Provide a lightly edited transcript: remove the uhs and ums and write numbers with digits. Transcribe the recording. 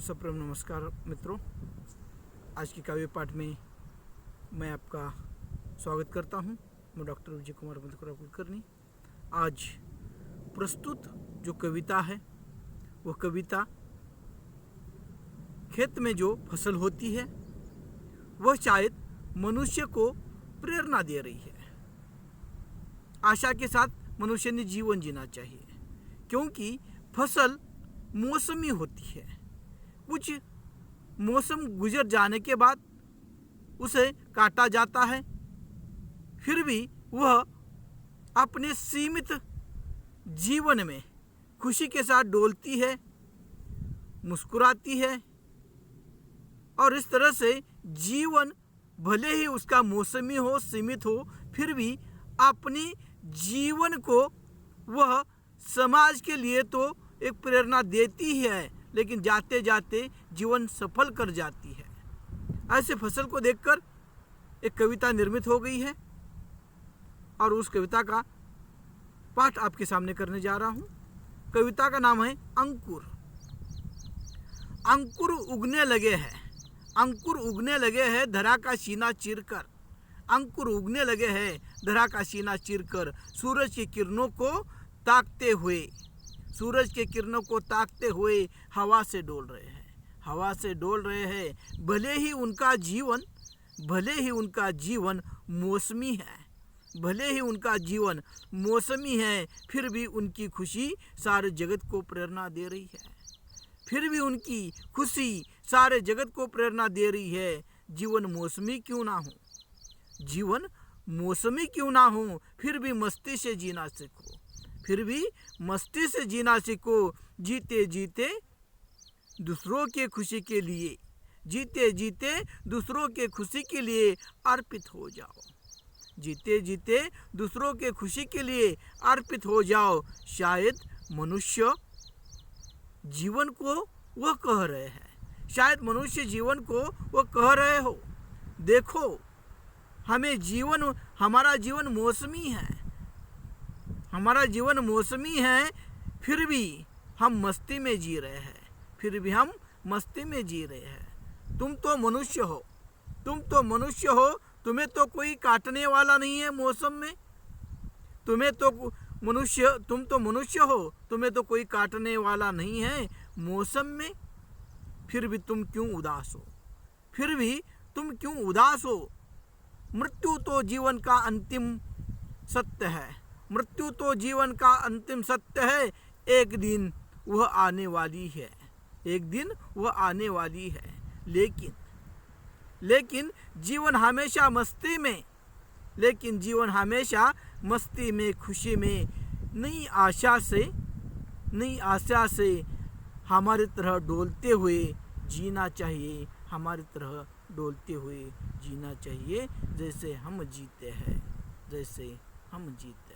सप्रेम नमस्कार मित्रों। आज की काव्य पाठ में मैं आपका स्वागत करता हूं। मैं डॉक्टर विजय कुमार मधुकर कुलकर्णी। आज प्रस्तुत जो कविता है वह कविता खेत में जो फसल होती है वह शायद मनुष्य को प्रेरणा दे रही है। आशा के साथ मनुष्य ने जीवन जीना चाहिए, क्योंकि फसल मौसमी होती है। कुछ मौसम गुजर जाने के बाद उसे काटा जाता है, फिर भी वह अपने सीमित जीवन में खुशी के साथ डोलती है, मुस्कुराती है और इस तरह से जीवन भले ही उसका मौसमी हो, सीमित हो, फिर भी अपने जीवन को वह समाज के लिए तो एक प्रेरणा देती है, लेकिन जाते जाते जीवन सफल कर जाती है। ऐसे फसल को देखकर एक कविता निर्मित हो गई है और उस कविता का पाठ आपके सामने करने जा रहा हूँ। कविता का नाम है अंकुर। अंकुर उगने लगे हैं, अंकुर उगने लगे हैं धरा का सीना चीरकर। अंकुर उगने लगे हैं धरा का सीना चीरकर, सूरज की किरणों को ताकते हुए, सूरज के किरणों को ताकते हुए हवा से डोल रहे हैं, हवा से डोल रहे हैं। भले ही उनका जीवन मौसमी है, भले ही उनका जीवन मौसमी है, फिर भी उनकी खुशी सारे जगत को प्रेरणा दे रही है। फिर भी उनकी खुशी सारे जगत को प्रेरणा दे रही है। जीवन मौसमी क्यों ना हो, जीवन मौसमी क्यों ना हो, फिर भी मस्ती से जीना सीखो, फिर भी मस्ती से जीना सीखो। जीते जीते दूसरों के खुशी के लिए, जीते जीते दूसरों के खुशी के लिए अर्पित हो जाओ, जीते जीते दूसरों के खुशी के लिए अर्पित हो जाओ। शायद मनुष्य जीवन को वह कह रहे हैं, शायद मनुष्य जीवन को वह कह रहे हो, देखो हमारा जीवन मौसमी है, हमारा जीवन मौसमी है, फिर भी हम मस्ती में जी रहे हैं, फिर भी हम मस्ती में जी रहे हैं। तुम तो मनुष्य हो, तुम तो मनुष्य हो, तुम्हें तो कोई काटने वाला नहीं है मौसम में, तुम तो मनुष्य हो, तुम्हें तो कोई काटने वाला नहीं है मौसम में। फिर भी तुम क्यों उदास हो, फिर भी तुम क्यों उदास हो। मृत्यु तो जीवन का अंतिम सत्य है, मृत्यु तो जीवन का अंतिम सत्य है। एक दिन वह आने वाली है, एक दिन वह आने वाली है। लेकिन जीवन हमेशा मस्ती में, लेकिन जीवन हमेशा मस्ती में, खुशी में, नई आशा से हमारी तरह डोलते हुए जीना चाहिए, हमारी तरह डोलते हुए जीना चाहिए, जैसे हम जीते हैं, जैसे हम जीते हैं।